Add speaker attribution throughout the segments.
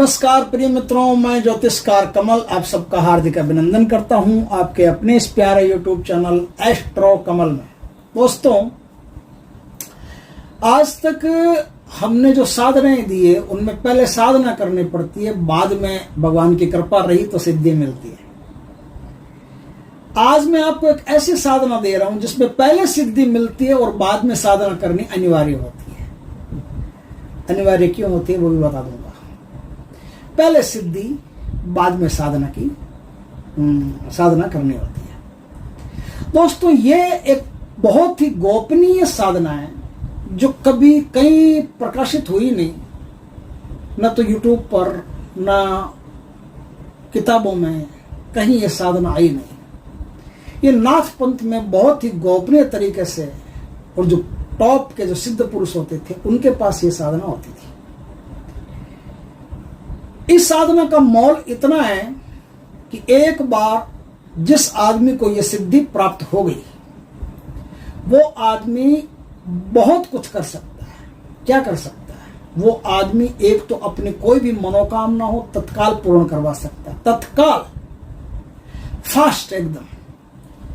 Speaker 1: नमस्कार प्रिय मित्रों, मैं ज्योतिषकार कमल आप सबका हार्दिक अभिनंदन करता हूं आपके अपने इस प्यारे यूट्यूब चैनल एस्ट्रो कमल में। दोस्तों, आज तक हमने जो साधनाएं दी है उनमें पहले साधना करनी पड़ती है, बाद में भगवान की कृपा रही तो सिद्धि मिलती है। आज मैं आपको एक ऐसी साधना दे रहा हूं जिसमें पहले सिद्धि मिलती है और बाद में साधना करनी अनिवार्य होती है। अनिवार्य क्यों होती है वो भी बता दूंगा। पहले सिद्धि, बाद में साधना करनी होती है। दोस्तों, ये एक बहुत ही गोपनीय साधना है जो कभी कहीं प्रकाशित हुई नहीं, न तो यूट्यूब पर न किताबों में कहीं ये साधना आई नहीं। ये नाथ पंथ में बहुत ही गोपनीय तरीके से, और जो टॉप के जो सिद्ध पुरुष होते थे उनके पास ये साधना होती थी। इस साधना का मोल इतना है कि एक बार जिस आदमी को यह सिद्धि प्राप्त हो गई वो आदमी बहुत कुछ कर सकता है। क्या कर सकता है? वो आदमी एक तो अपनी कोई भी मनोकामना हो तत्काल पूर्ण करवा सकता है। तत्काल, फास्ट, एकदम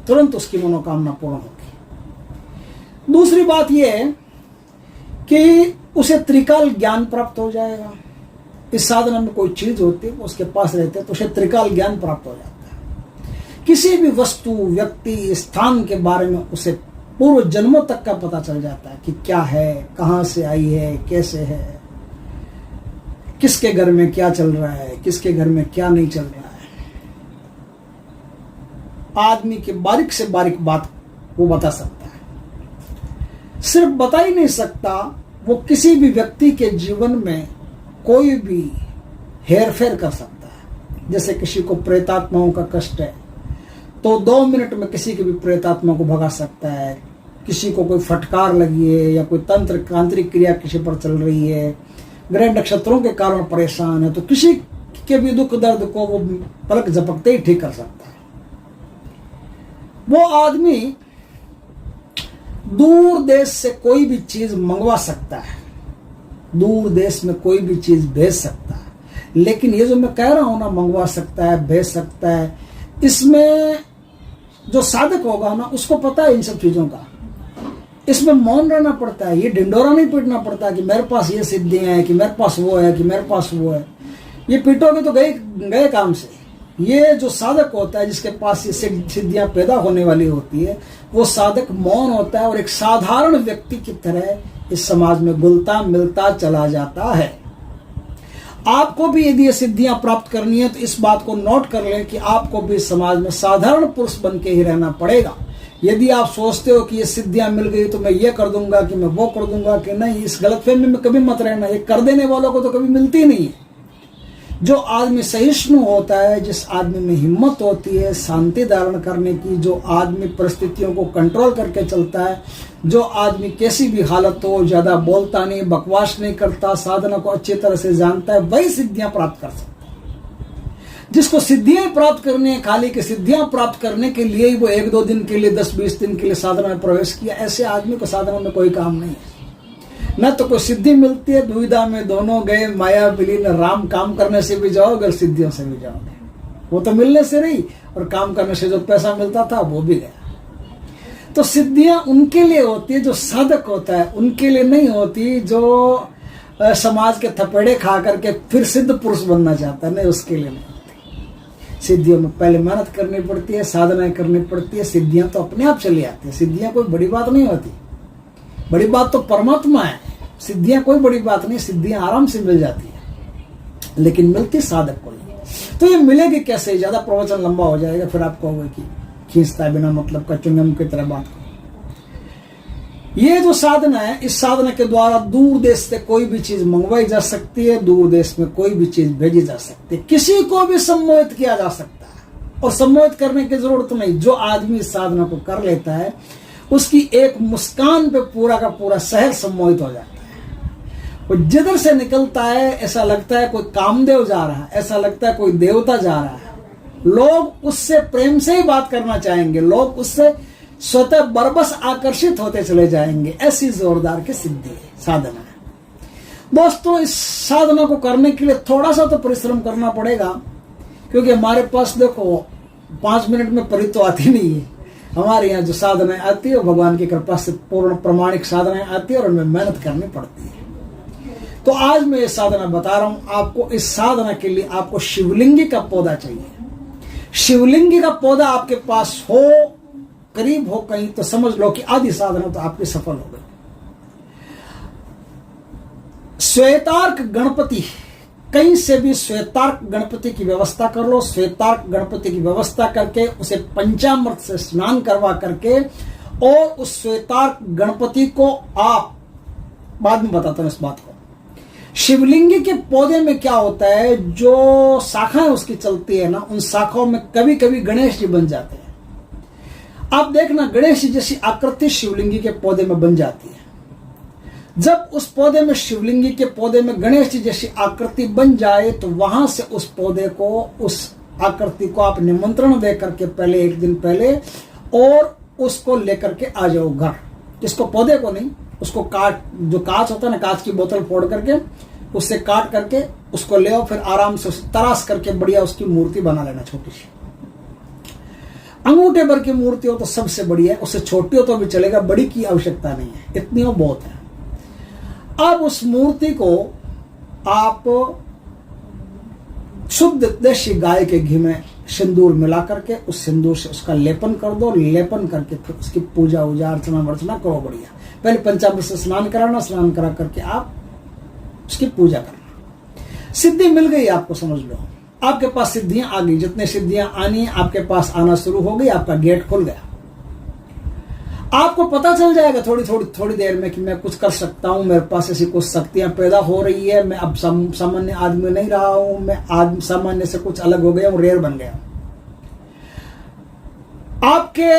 Speaker 1: तुरंत उसकी मनोकामना पूर्ण होगी। दूसरी बात यह है कि उसे त्रिकाल ज्ञान प्राप्त हो जाएगा। इस साधना में कोई चीज होती है, उसके पास रहते हैं तो उसे त्रिकाल ज्ञान प्राप्त हो जाता है। किसी भी वस्तु, व्यक्ति, स्थान के बारे में उसे पूर्व जन्मों तक का पता चल जाता है कि क्या है, कहां से आई है, कैसे है, किसके घर में क्या चल रहा है, किसके घर में क्या नहीं चल रहा है। आदमी की बारीक से बारीक बात वो बता सकता है। सिर्फ बता ही नहीं सकता, वो किसी भी व्यक्ति के जीवन में कोई भी हेरफेर कर सकता है। जैसे किसी को प्रेतात्माओं का कष्ट है तो 2 मिनट में किसी की भी प्रेतात्मा को भगा सकता है। किसी को कोई फटकार लगी है या कोई तंत्र तांत्रिक क्रिया किसी पर चल रही है, ग्रह नक्षत्रों के कारण परेशान है, तो किसी के भी दुख दर्द को वो पलक झपकते ही ठीक कर सकता है। वो आदमी दूर देश से कोई भी चीज मंगवा सकता है, दूर देश में कोई भी चीज भेज सकता है। लेकिन ये जो मैं कह रहा हूं ना, मंगवा सकता है, भेज सकता है, इसमें जो साधक होगा ना उसको पता है इन सब चीजों का। इसमें मौन रहना पड़ता है। ये ढिंडोरा नहीं पीटना पड़ता कि मेरे पास ये सिद्धियां हैं, कि मेरे पास वो है, कि मेरे पास वो है। ये पीटोगे तो गए काम से। ये जो साधक होता है जिसके पास ये सिद्धियां पैदा होने वाली होती है, वो साधक मौन होता है और एक साधारण व्यक्ति की तरह इस समाज में घुलता मिलता चला जाता है। आपको भी यदि ये सिद्धियां प्राप्त करनी है तो इस बात को नोट कर लें कि आपको भी समाज में साधारण पुरुष बन के ही रहना पड़ेगा। यदि आप सोचते हो कि ये सिद्धियां मिल गई तो मैं ये कर दूंगा, कि मैं वो कर दूंगा, कि नहीं, इस गलतफहमी में कभी मत रहना। ये कर देने वालों को तो कभी मिलती नहीं है। जो आदमी सहिष्णु होता है, जिस आदमी में हिम्मत होती है शांति धारण करने की, जो आदमी परिस्थितियों को कंट्रोल करके चलता है, जो आदमी कैसी भी हालत हो ज्यादा बोलता नहीं, बकवास नहीं करता, साधना को अच्छी तरह से जानता है, वही सिद्धियां प्राप्त कर सकता है। जिसको सिद्धियां प्राप्त करनी है, खाली की सिद्धियां प्राप्त करने के लिए ही वो 1-2 दिन के लिए, 10-20 दिन के लिए साधना में प्रवेश किया, ऐसे आदमी को साधना में कोई काम नहीं है। न तो कोई सिद्धि मिलती है, दुविधा में दोनों गए, माया मिली न राम। काम करने से भी जाओगे और सिद्धियों से भी जाओगे, वो तो मिलने से रही, और काम करने से जो पैसा मिलता था वो भी गया। तो सिद्धियां उनके लिए होती है जो साधक होता है, उनके लिए नहीं होती जो समाज के थपेड़े खा करके फिर सिद्ध पुरुष बनना चाहता है। नहीं, उसके लिए नहीं होती। सिद्धियों में पहले मेहनत करनी पड़ती है, साधनाएं करनी पड़ती है। सिद्धियां तो अपने आप चली आती है। सिद्धियां कोई बड़ी बात नहीं होती। बड़ी बात तो परमात्मा है। सिद्धियां कोई बड़ी बात नहीं, सिद्धियां आराम से मिल जाती है, लेकिन मिलती साधक को नहीं। तो ये मिलेगी कैसे? ज्यादा प्रवचन लंबा हो जाएगा, फिर आपको होगा कि खींचता है बिना मतलब का, चुंगम की तरह बात को। ये जो साधना है, इस साधना के द्वारा दूर देश से कोई भी चीज मंगवाई जा सकती है, दूर देश में कोई भी चीज भेजी जा सकती है, किसी को भी सम्मोहित किया जा सकता है। और सम्मोहित करने की जरूरत नहीं। जो आदमी इस साधना को कर लेता है उसकी एक मुस्कान पे पूरा का पूरा शहर सम्मोहित हो जाता है। वो जिधर से निकलता है ऐसा लगता है कोई कामदेव जा रहा है, ऐसा लगता है कोई देवता जा रहा है। लोग उससे प्रेम से ही बात करना चाहेंगे, लोग उससे स्वतः बरबस आकर्षित होते चले जाएंगे। ऐसी जोरदार की सिद्धि है, साधना है। दोस्तों, इस साधना को करने के लिए थोड़ा सा तो परिश्रम करना पड़ेगा, क्योंकि हमारे पास देखो 5 मिनट में परी तो आती नहीं है। हमारे यहाँ जो साधनाएं आती है भगवान की कृपा से पूर्ण प्रमाणिक साधनाएं आती है और उनमें मेहनत करनी पड़ती है। तो आज मैं ये साधना बता रहा हूं आपको। इस साधना के लिए आपको शिवलिंगी का पौधा चाहिए। शिवलिंगी का पौधा आपके पास हो, करीब हो कहीं, तो समझ लो कि आधी साधना तो आपकी सफल हो गई। श्वेतार्क गणपति, कहीं से भी श्वेतार्क गणपति की व्यवस्था कर लो। श्वेतार्क गणपति की व्यवस्था करके उसे पंचामृत से स्नान करवा करके, और उस श्वेतार्क गणपति को आप, बाद में बताता हूं इस बात को। शिवलिंगी के पौधे में क्या होता है, जो शाखाएं उसकी चलती है ना, उन शाखाओं में कभी कभी गणेश जी बन जाते हैं। आप देखना, गणेश जी जैसी आकृति शिवलिंगी के पौधे में बन जाती है। जब उस पौधे में, शिवलिंगी के पौधे में गणेश जी जैसी आकृति बन जाए, तो वहां से उस पौधे को, उस आकृति को आप निमंत्रण दे करके पहले, 1 दिन पहले, और उसको लेकर के आ जाओ घर। इसको पौधे को नहीं, उसको काट, जो कांच होता है ना, कांच की बोतल फोड़ करके उससे काट करके उसको ले आओ। फिर आराम से उसे तराश करके बढ़िया उसकी मूर्ति बना लेना, छोटी सी। अंगूठे भर की मूर्ति हो तो सबसे बढ़िया है, उससे छोटी हो तो भी चलेगा, बड़ी की आवश्यकता नहीं है, इतनी हो बहुत है। अब उस मूर्ति को आप शुद्ध देशी गाय के घी में सिंदूर मिला करके, उस सिंदूर से उसका लेपन कर दो। लेपन करके फिर उसकी पूजा उजा अर्चना वर्चना करो बढ़िया। पहले पंचामृत से स्नान कराना, स्नान करा करके आप उसकी पूजा करना। सिद्धि मिल गई आपको, समझ लो आपके पास सिद्धियां आ गई। जितने सिद्धियां आनी है आपके पास आना शुरू हो गई, आपका गेट खुल गया। आपको पता चल जाएगा थोड़ी देर में कि मैं कुछ कर सकता हूं, मेरे पास ऐसी कुछ शक्तियां पैदा हो रही है, मैं अब सामान्य आदमी नहीं रहा हूं, मैं सामान्य से कुछ अलग हो गया हूं, रेयर बन गया। आपके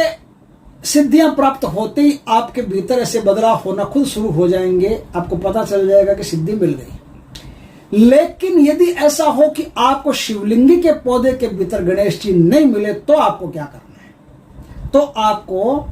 Speaker 1: सिद्धियां प्राप्त होते ही आपके भीतर ऐसे बदलाव होना खुद शुरू हो जाएंगे। आपको पता चल जाएगा कि सिद्धि मिल गई। लेकिन यदि ऐसा हो कि आपको शिवलिंगी के पौधे के भीतर गणेश जी नहीं मिले, तो आपको क्या करना है? तो आपको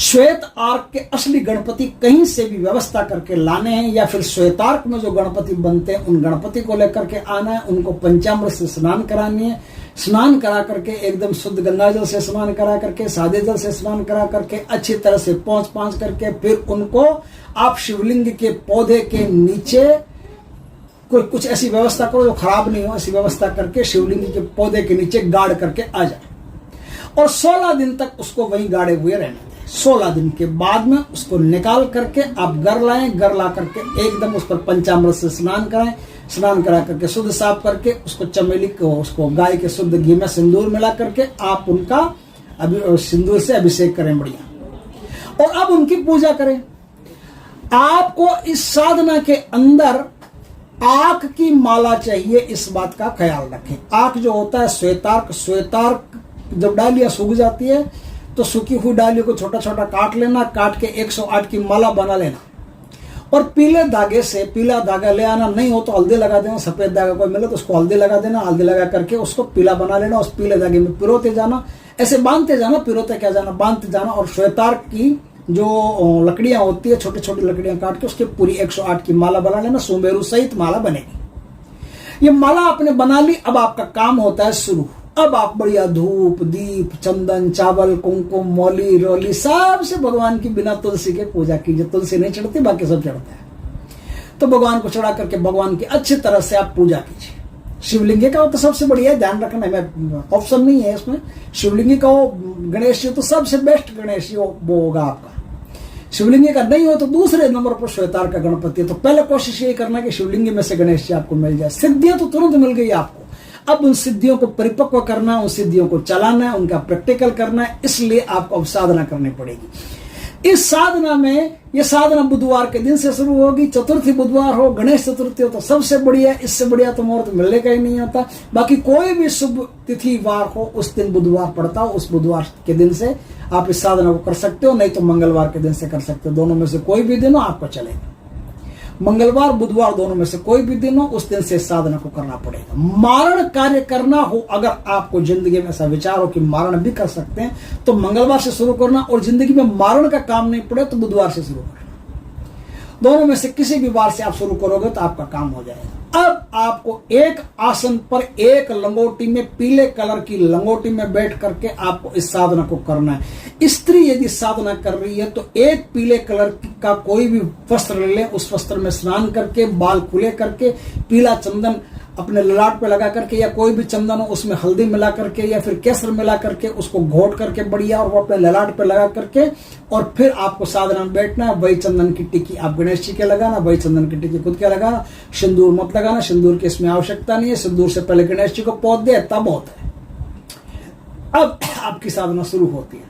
Speaker 1: श्वेत आर्क के असली गणपति कहीं से भी व्यवस्था करके लाने हैं, या फिर श्वेतार्क में जो गणपति बनते हैं उन गणपति को लेकर के आना है। उनको पंचामृत से स्नान करानी है। स्नान करा करके, एकदम शुद्ध गंगा जल से स्नान करा करके, सादे जल से स्नान करा करके, अच्छी तरह से पोंछ करके, फिर उनको आप शिवलिंग के पौधे के नीचे कोई कुछ ऐसी व्यवस्था करो जो खराब नहीं हो, ऐसी व्यवस्था करके शिवलिंग के पौधे के नीचे गाड़ करके आ जाए, और 16 दिन तक उसको वहीं गाड़े हुए रहने दें। 16 दिन के बाद में उसको निकाल करके आप घर लाएं। घर ला करके एकदम उस पर पंचामृत से स्नान कराएं। स्नान करा करके शुद्ध साफ करके उसको चमेली को, उसको गाय के शुद्ध घी में सिंदूर मिला करके आप उनका सिंदूर से अभिषेक करें बढ़िया, और अब उनकी पूजा करें। आपको इस साधना के अंदर आक की माला चाहिए, इस बात का ख्याल रखें। आक जो होता है श्वेतार्क जब डालियां सूख जाती है तो सूखी हुई डालियों को छोटा छोटा काट लेना। काट के 108 की माला बना लेना, और पीले धागे से, पीला धागा ले आना, नहीं हो तो हल्दी लगा देना। सफेद धागा कोई मिले तो उसको हल्दी लगा देना। हल्दी लगा करके उसको पीला बना लेना। उस पीले धागे में पिरोते जाना, ऐसे बांधते जाना, पिरोते क्या जाना, बांधते जाना। और श्वेतार्क की जो लकड़ियां होती है, छोटी छोटी लकड़ियां काट के उसके पूरी 108 की माला बना लेना। सुमेरु सहित माला बनेगी। ये माला आपने बना ली। अब आपका काम होता है शुरू। अब आप बढ़िया धूप, दीप, चंदन, चावल, कुमकुम, मौली, रोली, सबसे भगवान की बिना तुलसी के पूजा कीजिए। तुलसी नहीं चढ़ती, बाकी सब चढ़ता है। तो भगवान को चढ़ा करके भगवान की अच्छी तरह से आप पूजा कीजिए। शिवलिंगी का हो तो सबसे बढ़िया है, ध्यान रखना है, ऑप्शन नहीं है इसमें। शिवलिंगी का हो, गणेश जी तो सबसे बेस्ट गणेश जी वो होगा आपका। शिवलिंगी का नहीं हो तो दूसरे नंबर पर श्वेतार्क का गणपति है। तो पहले कोशिश यही करना कि शिवलिंगी में से गणेश जी आपको मिल जाए। सिद्धियां तो तुरंत मिल गई आपको। अब उन सिद्धियों को परिपक्व करना है, उन सिद्धियों को चलाना है, उनका प्रैक्टिकल करना है। इसलिए आपको अब साधना करनी पड़ेगी। इस साधना में, यह साधना बुधवार के दिन से शुरू होगी। चतुर्थी बुधवार हो, गणेश चतुर्थी हो तो सबसे बढ़िया। इससे बढ़िया तो मुहूर्त मिलने का ही नहीं होता। बाकी कोई भी शुभ तिथि वार हो, उस दिन बुधवार पड़ता हो, उस बुधवार के दिन से आप इस साधना को कर सकते हो। नहीं तो मंगलवार के दिन से कर सकते हो। दोनों में से कोई भी दिन हो आपको चलेगा। मंगलवार, बुधवार, दोनों में से कोई भी दिन हो, उस दिन से साधना को करना पड़ेगा। मारण कार्य करना हो, अगर आपको जिंदगी में ऐसा विचार हो कि मारण भी कर सकते हैं, तो मंगलवार से शुरू करना। और जिंदगी में मारण का काम नहीं पड़े तो बुधवार से शुरू करना। दोनों में से किसी भी बार से आप शुरू करोगे तो आपका काम हो जाएगा। अब आपको एक आसन पर एक लंगोटी में, पीले कलर की लंगोटी में बैठ करके आपको इस साधना को करना है। स्त्री यदि साधना कर रही है तो एक पीले कलर का कोई भी वस्त्र ले, उस वस्त्र में स्नान करके, बाल खुले करके, पीला चंदन अपने ललाट पे लगा करके, या कोई भी चंदन हो उसमें हल्दी मिला करके या फिर केसर मिला करके उसको घोट करके बढ़िया और वो अपने ललाट पे लगा करके, और फिर आपको साधना में बैठना है। वही चंदन की टिक्की आप गणेश जी के लगाना, वही चंदन की टिक्की खुद के लगाना। सिंदूर मत लगाना, सिंदूर की इसमें आवश्यकता नहीं है। सिंदूर से पहले गणेश जी को पोत दे तब होता है। अब आपकी साधना शुरू होती है।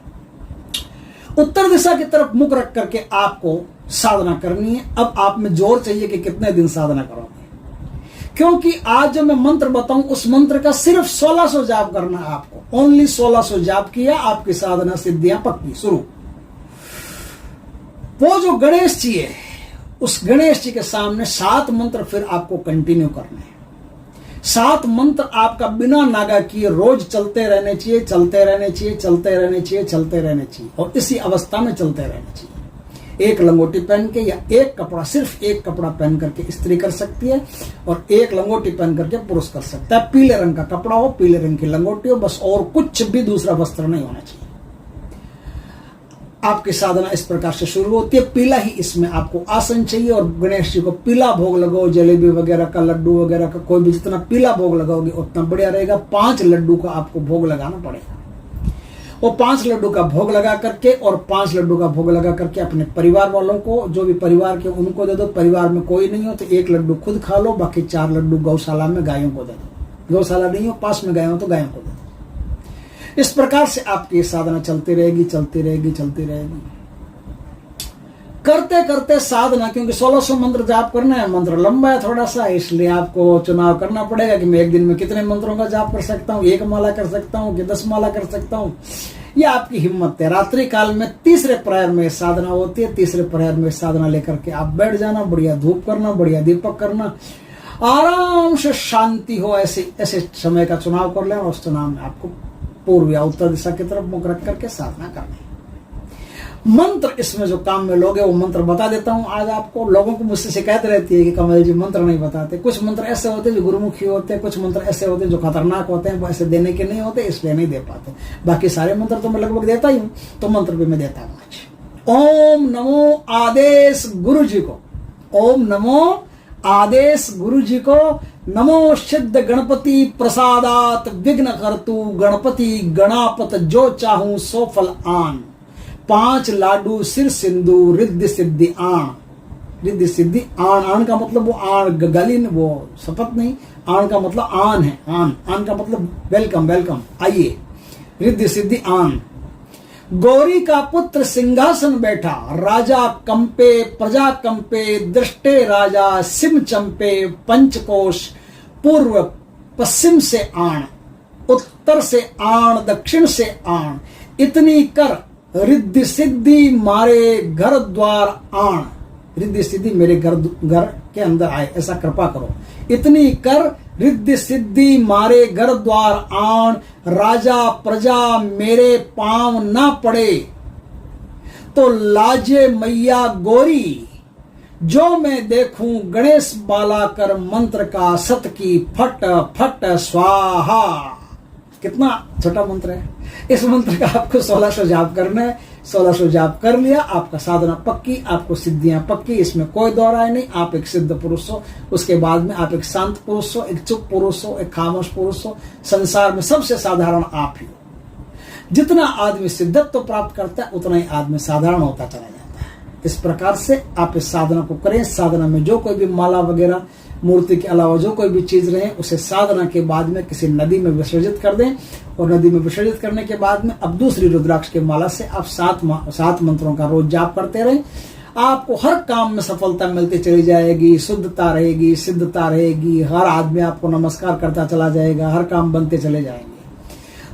Speaker 1: उत्तर दिशा की तरफ मुख रख करके आपको साधना करनी है। अब आप में जोर चाहिए कि कितने दिन साधना करोगे, क्योंकि आज जो मैं मंत्र बताऊं उस मंत्र का सिर्फ 1600 जाप करना है आपको। ओनली 1600 जाप किया, आपकी साधना सिद्धियां पक्की शुरू। वो जो गणेश जी है, उस गणेश जी के सामने 7 मंत्र फिर आपको कंटिन्यू करने हैं। 7 मंत्र आपका बिना नागा किए रोज चलते रहने चाहिए, चलते रहने चाहिए, चलते रहने चाहिए, चलते रहने चाहिए, और इसी अवस्था में चलते रहने चाहिए। एक लंगोटी पहन के या एक कपड़ा, सिर्फ एक कपड़ा पहन करके स्त्री कर सकती है, और एक लंगोटी पहन करके पुरुष कर सकता है। पीले रंग का कपड़ा हो, पीले रंग की लंगोटी हो, बस, और कुछ भी दूसरा वस्त्र नहीं होना चाहिए। आपकी साधना इस प्रकार से शुरू होती है। पीला ही इसमें आपको आसन चाहिए, और गणेश जी को पीला भोग लगाओ। जलेबी वगैरह का, लड्डू वगैरह का, कोई भी जितना पीला भोग लगाओगे उतना बढ़िया रहेगा। 5 लड्डू का आपको भोग लगाना पड़ेगा। वो 5 लड्डू का भोग लगा करके, और 5 लड्डू का भोग लगा करके अपने परिवार वालों को, जो भी परिवार के, उनको दे दो। परिवार में कोई नहीं हो तो 1 लड्डू खुद खा लो, बाकी 4 लड्डू गौशाला में गायों को दे दो। गौशाला नहीं हो, पास में गाय हो तो गायों को दे दो। इस प्रकार से आपकी साधना चलती रहेगी, चलती रहेगी, चलती रहेगी। करते करते साधना, क्योंकि 1600 मंत्र जाप करना है, मंत्र लंबा है थोड़ा सा, इसलिए आपको चुनाव करना पड़ेगा कि मैं एक दिन में कितने मंत्रों का जाप कर सकता हूँ। 1 माला कर सकता हूँ कि 10 माला कर सकता हूँ, यह आपकी हिम्मत है। रात्रि काल में तीसरे प्रहर में साधना होती है। तीसरे प्रहर में साधना लेकर के आप बैठ जाना, बढ़िया धूप करना, बढ़िया दीपक करना, आराम से शांति हो, ऐसे समय का चुनाव कर लेना। उस चुनाव में आपको पूर्व या उत्तर दिशा की तरफ मुख रख करके साधना करनी। मंत्र इसमें जो काम में लोगे वो मंत्र बता देता हूं आज आपको। लोगों को मुझसे शिकायत रहती है कि कमल जी मंत्र नहीं बताते। कुछ मंत्र ऐसे होते हैं जो गुरुमुखी होते हैं, कुछ मंत्र ऐसे होते हैं जो खतरनाक होते हैं, वो ऐसे देने के नहीं होते, इसलिए नहीं दे पाते। बाकी सारे मंत्र तो मैं लगभग देता ही हूं, तो मंत्र भी मैं देता हूं आज। ओम नमो आदेश गुरु जी को, ओम नमो आदेश गुरु जी को। नमो सिद्ध गणपति प्रसादात विघ्न करतु गणपति गणापत जो चाहूं सो फल आन। 5 लाडू सिर सिंधु रिद्धि सिद्धि आन। रिद्धि सिद्धि आन, आन का मतलब वो आन गली, वो शपथ नहीं, आन का मतलब आन है। आन, आन का मतलब वेलकम, वेलकम, आइए। रिद्धि सिद्धि आन। गौरी का पुत्र सिंहासन बैठा, राजा कंपे प्रजा कंपे, दृष्टे राजा सिम चंपे, पंचकोश पूर्व पश्चिम से आण, उत्तर से आण, दक्षिण से आण, इतनी कर रिद्धि सिद्धि मारे घर द्वार आण। रिद्धि सिद्धि मेरे घर के अंदर आए, ऐसा कृपा करो। इतनी कर रिद्धि सिद्धि मारे घर द्वार आण, राजा प्रजा मेरे पांव ना पड़े, तो लाजे मैया गौरी। जो मैं देखूं गणेश बाला कर मंत्र का, सत की फट फट स्वाहा। कितना छोटा मंत्र है। इस मंत्र का आपको 1600 जाप करना है। 1600 जाप कर लिया, आपका साधना पक्की, आपको सिद्धियां पक्की, इसमें कोई दो राय नहीं। आप एक सिद्ध पुरुष हो, उसके बाद में आप एक शांत पुरुष हो, एक चुप पुरुष हो, एक खामोश पुरुष हो। संसार में सबसे साधारण आप ही हो। जितना आदमी सिद्धत्व प्राप्त करता है उतना ही आदमी साधारण होता चला जाता है। इस प्रकार से आप इस साधना को करें। साधना में जो कोई भी माला वगैरह, मूर्ति के अलावा जो कोई भी चीज रहे, उसे साधना के बाद में किसी नदी में विसर्जित कर दें, और नदी में विसर्जित करने के बाद में अब दूसरी रुद्राक्ष के माला से आप 7 मंत्रों का रोज जाप करते रहें। आपको हर काम में सफलता मिलती चली जाएगी, शुद्धता रहेगी, सिद्धता रहेगी। हर आदमी आपको नमस्कार करता चला जाएगा, हर काम बनते चले जाएंगे।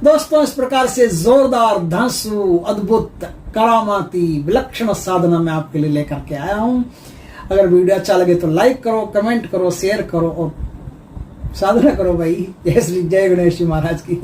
Speaker 1: दोस्तों, इस प्रकार से जोरदार, धांसू, अद्भुत, करामाती, विलक्षण साधना मैं आपके लिए लेकर के आया हूं। अगर वीडियो अच्छा लगे तो लाइक करो, कमेंट करो, शेयर करो और साधना करो भाई। जय श्री जय गणेश जी महाराज की।